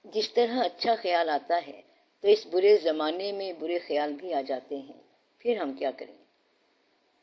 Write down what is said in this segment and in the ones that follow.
جس طرح اچھا خیال آتا ہے تو اس برے زمانے میں برے خیال بھی آ جاتے ہیں، پھر ہم کیا کریں؟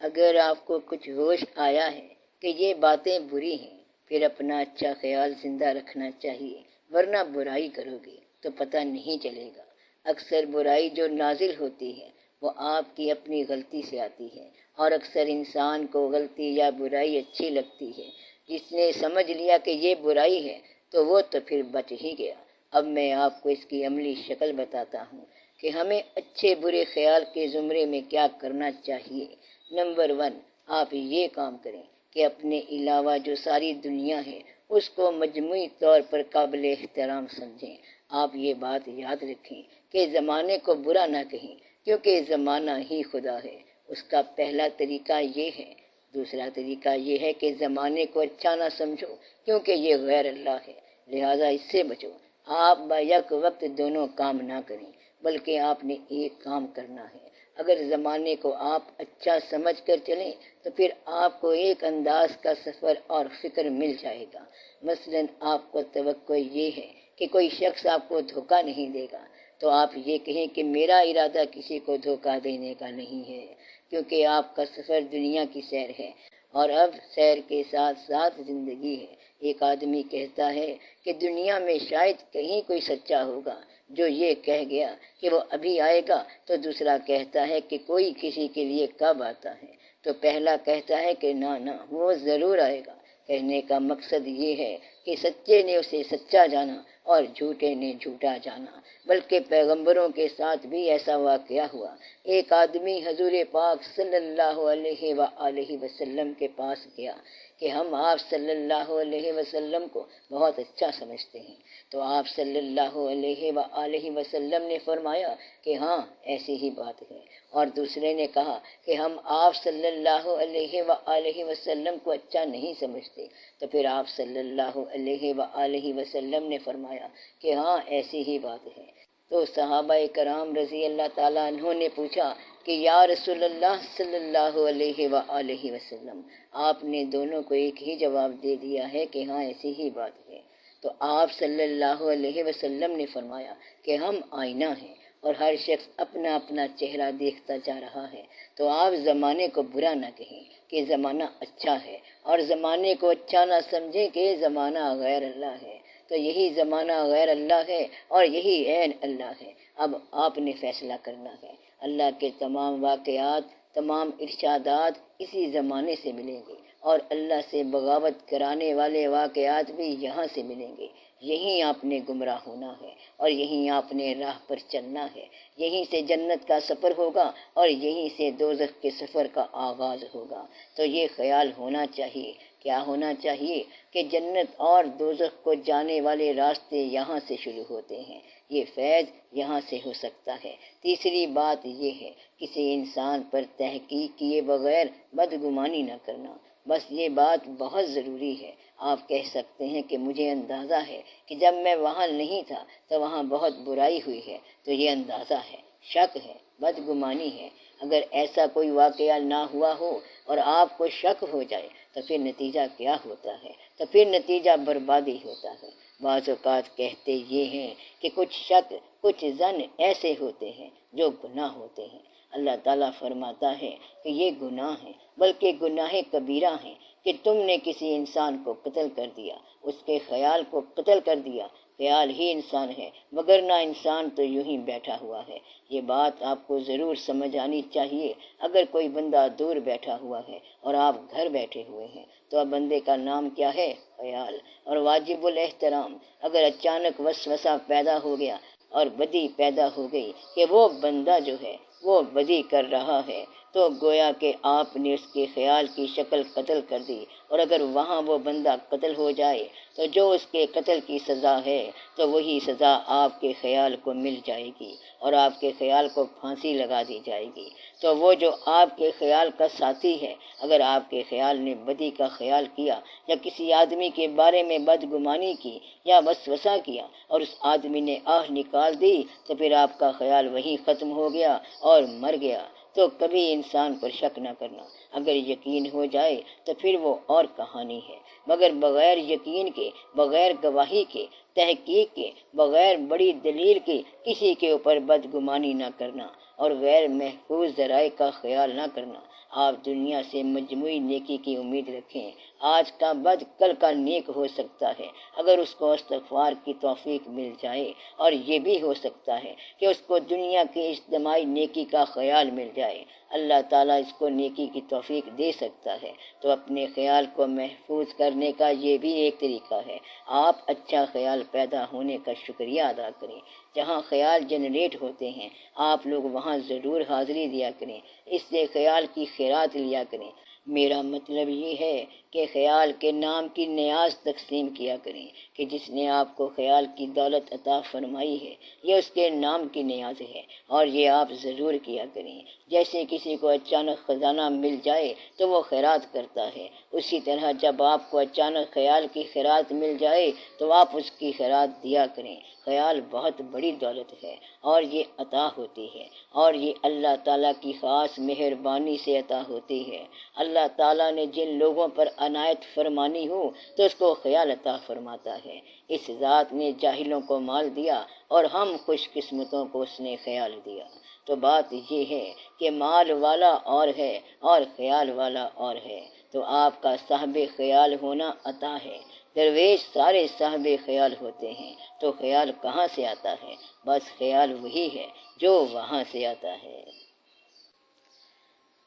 اگر آپ کو کچھ ہوش آیا ہے کہ یہ باتیں بری ہیں، پھر اپنا اچھا خیال زندہ رکھنا چاہیے، ورنہ برائی کرو گے تو پتہ نہیں چلے گا۔ اکثر برائی جو نازل ہوتی ہے وہ آپ کی اپنی غلطی سے آتی ہے، اور اکثر انسان کو غلطی یا برائی اچھی لگتی ہے۔ جس نے سمجھ لیا کہ یہ برائی ہے تو وہ تو پھر بچ ہی گیا۔ اب میں آپ کو اس کی عملی شکل بتاتا ہوں کہ ہمیں اچھے برے خیال کے زمرے میں کیا کرنا چاہیے۔ نمبر 1، آپ یہ کام کریں کہ اپنے علاوہ جو ساری دنیا ہے اس کو مجموعی طور پر قابل احترام سمجھیں۔ آپ یہ بات یاد رکھیں کہ زمانے کو برا نہ کہیں، کیونکہ زمانہ ہی خدا ہے۔ اس کا پہلا طریقہ یہ ہے۔ دوسرا طریقہ یہ ہے کہ زمانے کو اچھا نہ سمجھو، کیونکہ یہ غیر اللہ ہے، لہٰذا اس سے بچو۔ آپ بیک وقت دونوں کام نہ کریں، بلکہ آپ نے ایک کام کرنا ہے۔ اگر زمانے کو آپ اچھا سمجھ کر چلیں تو پھر آپ کو ایک انداز کا سفر اور فکر مل جائے گا۔ مثلاً آپ کو توقع یہ ہے کہ کوئی شخص آپ کو دھوکہ نہیں دے گا، تو آپ یہ کہیں کہ میرا ارادہ کسی کو دھوکہ دینے کا نہیں ہے، کیونکہ آپ کا سفر دنیا کی سیر ہے، اور اب سیر کے ساتھ ساتھ زندگی ہے۔ ایک آدمی کہتا ہے کہ دنیا میں شاید کہیں کوئی سچا ہوگا جو یہ کہہ گیا کہ وہ ابھی آئے گا، تو دوسرا کہتا ہے کہ کوئی کسی کے لیے کب آتا ہے، تو پہلا کہتا ہے کہ نہ وہ ضرور آئے گا۔ کہنے کا مقصد یہ ہے کہ سچے نے اسے سچا جانا اور جھوٹے نے جھوٹا جانا۔ بلکہ پیغمبروں کے ساتھ بھی ایسا واقعہ ہوا۔ ایک آدمی حضور پاک صلی اللہ علیہ وآلہ وسلم کے پاس گیا کہ ہم آپ صلی اللہ علیہ وسلم کو بہت اچھا سمجھتے ہیں، تو آپ صلی اللہ علیہ وآلہ وسلم نے فرمایا کہ ہاں ایسی ہی بات ہے۔ اور دوسرے نے کہا کہ ہم آپ صلی اللہ علیہ وآلہ وسلم کو اچھا نہیں سمجھتے، تو پھر آپ صلی اللہ علیہ وآلہ وسلم نے فرمایا کہ ہاں ایسی ہی بات ہے۔ تو صحابہ کرام رضی اللہ تعالیٰ عنہ نے پوچھا کہ یا رسول اللہ صلی اللہ علیہ وآلہ وسلم، آپ نے دونوں کو ایک ہی جواب دے دیا ہے کہ ہاں ایسی ہی بات ہے۔ تو آپ صلی اللہ علیہ وسلم نے فرمایا کہ ہم آئینہ ہیں اور ہر شخص اپنا اپنا چہرہ دیکھتا جا رہا ہے، تو آپ زمانے کو برا نہ کہیں کہ زمانہ اچھا ہے، اور زمانے کو اچھا نہ سمجھیں کہ زمانہ غیر اللہ ہے، تو یہی زمانہ غیر اللہ ہے اور یہی عین اللہ ہے۔ اب آپ نے فیصلہ کرنا ہے۔ اللہ کے تمام واقعات، تمام ارشادات اسی زمانے سے ملیں گے، اور اللہ سے بغاوت کرانے والے واقعات بھی یہاں سے ملیں گے۔ یہیں آپ نے گمراہ ہونا ہے اور یہیں آپ نے راہ پر چلنا ہے۔ یہیں سے جنت کا سفر ہوگا اور یہیں سے دوزخ کے سفر کا آغاز ہوگا۔ تو یہ خیال ہونا چاہیے، کیا ہونا چاہیے کہ جنت اور دوزخ کو جانے والے راستے یہاں سے شروع ہوتے ہیں، یہ فیض یہاں سے ہو سکتا ہے۔ تیسری بات یہ ہے، کسی انسان پر تحقیق کیے بغیر بدگمانی نہ کرنا۔ بس یہ بات بہت ضروری ہے۔ آپ کہہ سکتے ہیں کہ مجھے اندازہ ہے کہ جب میں وہاں نہیں تھا تو وہاں بہت برائی ہوئی ہے، تو یہ اندازہ ہے، شک ہے، بدگمانی ہے۔ اگر ایسا کوئی واقعہ نہ ہوا ہو اور آپ کو شک ہو جائے تو پھر نتیجہ کیا ہوتا ہے؟ تو پھر نتیجہ بربادی ہوتا ہے۔ بعض اوقات کہتے یہ ہیں کہ کچھ شک، کچھ ظن ایسے ہوتے ہیں جو گناہ ہوتے ہیں۔ اللہ تعالیٰ فرماتا ہے کہ یہ گناہ ہیں، بلکہ گناہ کبیرہ ہیں، کہ تم نے کسی انسان کو قتل کر دیا، اس کے خیال کو قتل کر دیا۔ خیال ہی انسان ہے، مگر نہ انسان تو یوں ہی بیٹھا ہوا ہے۔ یہ بات آپ کو ضرور سمجھ آنی چاہیے۔ اگر کوئی بندہ دور بیٹھا ہوا ہے اور آپ گھر بیٹھے ہوئے ہیں تو اب بندے کا نام کیا ہے؟ خیال۔ اور واجب الاحترام، اگر اچانک وسوسہ پیدا ہو گیا اور بدی پیدا ہو گئی کہ وہ بندہ جو ہے وہ بدی کر رہا ہے، تو گویا کہ آپ نے اس کے خیال کی شکل قتل کر دی، اور اگر وہاں وہ بندہ قتل ہو جائے تو جو اس کے قتل کی سزا ہے تو وہی سزا آپ کے خیال کو مل جائے گی، اور آپ کے خیال کو پھانسی لگا دی جائے گی۔ تو وہ جو آپ کے خیال کا ساتھی ہے، اگر آپ کے خیال نے بدی کا خیال کیا یا کسی آدمی کے بارے میں بدگمانی کی یا وسوسہ کیا اور اس آدمی نے آہ نکال دی، تو پھر آپ کا خیال وہیں ختم ہو گیا اور مر گیا۔ تو کبھی انسان پر شک نہ کرنا، اگر یقین ہو جائے تو پھر وہ اور کہانی ہے، مگر بغیر یقین کے، بغیر گواہی کے، تحقیق کے، بغیر بڑی دلیل کے کسی کے اوپر بدگمانی نہ کرنا اور غیر محفوظ ذرائع کا خیال نہ کرنا۔ آپ دنیا سے مجموعی نیکی کی امید رکھیں۔ آج کا بد کل کا نیک ہو سکتا ہے اگر اس کو استغفار کی توفیق مل جائے، اور یہ بھی ہو سکتا ہے کہ اس کو دنیا کی اجتماعی نیکی کا خیال مل جائے۔ اللہ تعالیٰ اس کو نیکی کی توفیق دے سکتا ہے۔ تو اپنے خیال کو محفوظ کرنے کا یہ بھی ایک طریقہ ہے۔ آپ اچھا خیال پیدا ہونے کا شکریہ ادا کریں۔ جہاں خیال جنریٹ ہوتے ہیں آپ لوگ وہاں ضرور حاضری دیا کریں، اس سے خیال کی خیرات لیا کریں۔ میرا مطلب یہ ہے کہ خیال کے نام کی نیاز تقسیم کیا کریں کہ جس نے آپ کو خیال کی دولت عطا فرمائی ہے یہ اس کے نام کی نیاز ہے، اور یہ آپ ضرور کیا کریں۔ جیسے کسی کو اچانک خزانہ مل جائے تو وہ خیرات کرتا ہے، اسی طرح جب آپ کو اچانک خیال کی خیرات مل جائے تو آپ اس کی خیرات دیا کریں۔ خیال بہت بڑی دولت ہے اور یہ عطا ہوتی ہے، اور یہ اللہ تعالیٰ کی خاص مہربانی سے عطا ہوتی ہے۔ اللہ تعالیٰ نے جن لوگوں پر عنایت فرمانی ہو تو اس کو خیال عطا فرماتا ہے۔ اس ذات نے جاہلوں کو مال دیا اور ہم خوش قسمتوں کو اس نے خیال دیا۔ تو بات یہ ہے کہ مال والا اور ہے اور خیال والا اور ہے، تو آپ کا صاحب خیال ہونا عطا ہے۔ درویش سارے صاحب خیال ہوتے ہیں، تو خیال کہاں سے آتا ہے؟ بس خیال وہی ہے جو وہاں سے آتا ہے۔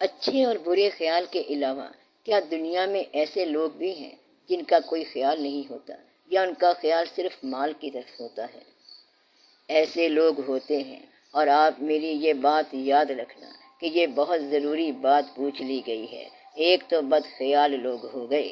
اچھے اور برے خیال کے علاوہ کیا دنیا میں ایسے لوگ بھی ہیں جن کا کوئی خیال نہیں ہوتا، یا ان کا خیال صرف مال کی طرف ہوتا ہے؟ ایسے لوگ ہوتے ہیں، اور آپ میری یہ بات یاد رکھنا کہ یہ بہت ضروری بات پوچھ لی گئی ہے۔ ایک تو بد خیال لوگ ہو گئے،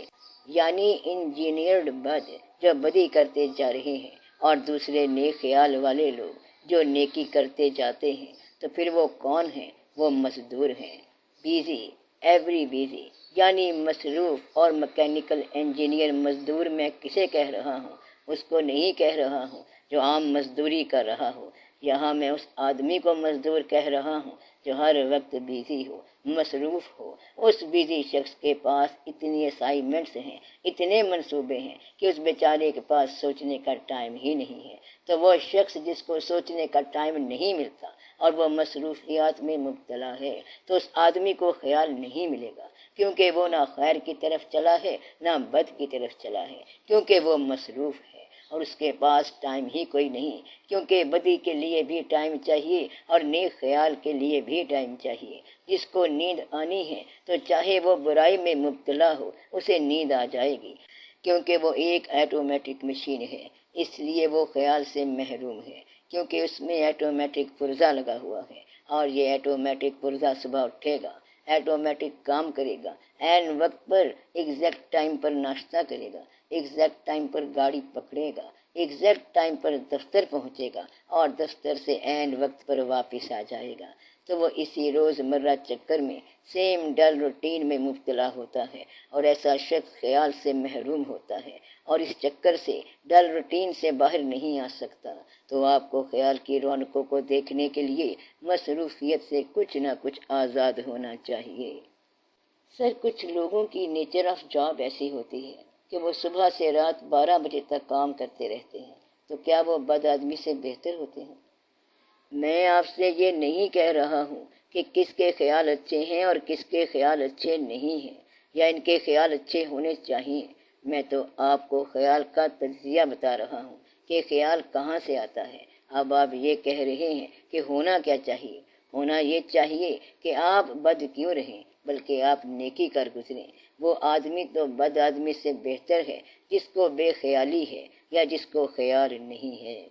یعنی انجینئرڈ بد جو بدی کرتے جا رہے ہیں، اور دوسرے نیک خیال والے لوگ جو نیکی کرتے جاتے ہیں۔ تو پھر وہ کون ہیں؟ وہ مزدور ہیں، بیزی، ایوری بیزی، یعنی مصروف اور مکینیکل انجینئر۔ مزدور میں کسے کہہ رہا ہوں؟ اس کو نہیں کہہ رہا ہوں جو عام مزدوری کر رہا ہو، یہاں میں اس آدمی کو مزدور کہہ رہا ہوں جو ہر وقت بیزی ہو، مصروف ہو۔ اس بیزی شخص کے پاس اتنی اسائنمنٹس ہیں، اتنے منصوبے ہیں کہ اس بیچارے کے پاس سوچنے کا ٹائم ہی نہیں ہے۔ تو وہ شخص جس کو سوچنے کا ٹائم نہیں ملتا اور وہ مصروفیات میں مبتلا ہے، تو اس آدمی کو خیال نہیں ملے گا، کیونکہ وہ نہ خیر کی طرف چلا ہے نہ بد کی طرف چلا ہے، کیونکہ وہ مصروف ہے اور اس کے پاس ٹائم ہی کوئی نہیں، کیونکہ بدی کے لیے بھی ٹائم چاہیے اور نیک خیال کے لیے بھی ٹائم چاہیے۔ جس کو نیند آنی ہے تو چاہے وہ برائی میں مبتلا ہو اسے نیند آ جائے گی، کیونکہ وہ ایک آٹومیٹک مشین ہے، اس لیے وہ خیال سے محروم ہے، کیونکہ اس میں آٹومیٹک پرزہ لگا ہوا ہے، اور یہ آٹومیٹک پرزہ صبح اٹھے گا، آٹومیٹک کام کرے گا، عین وقت پر ایگزیکٹ ٹائم پر ناشتہ کرے گا، ایگزیکٹ ٹائم پر گاڑی پکڑے گا، ایگزیکٹ ٹائم پر دفتر پہنچے گا، اور دفتر سے عین وقت پر واپس آ جائے گا۔ تو وہ اسی روز مرہ چکر میں سیم ڈل روٹین میں مبتلا ہوتا ہے، اور ایسا شخص خیال سے محروم ہوتا ہے اور اس چکر سے ڈل روٹین سے باہر نہیں آ سکتا۔ تو آپ کو خیال کی رونقوں کو دیکھنے کے لیے مصروفیت سے کچھ نہ کچھ آزاد ہونا چاہیے۔ سر کچھ لوگوں کی نیچر آف جاب ایسی ہوتی ہے کہ وہ صبح سے رات 12 بجے تک کام کرتے رہتے ہیں، تو کیا وہ بد آدمی سے بہتر ہوتے ہیں؟ میں آپ سے یہ نہیں کہہ رہا ہوں کہ کس کے خیال اچھے ہیں اور کس کے خیال اچھے نہیں ہیں، یا ان کے خیال اچھے ہونے چاہیے۔ میں تو آپ کو خیال کا تجزیہ بتا رہا ہوں کہ خیال کہاں سے آتا ہے۔ اب آپ یہ کہہ رہے ہیں کہ ہونا کیا چاہیے؟ ہونا یہ چاہیے کہ آپ بد کیوں رہیں بلکہ آپ نیکی کر گزریں۔ وہ آدمی تو بد آدمی سے بہتر ہے جس کو بے خیالی ہے یا جس کو خیال نہیں ہے۔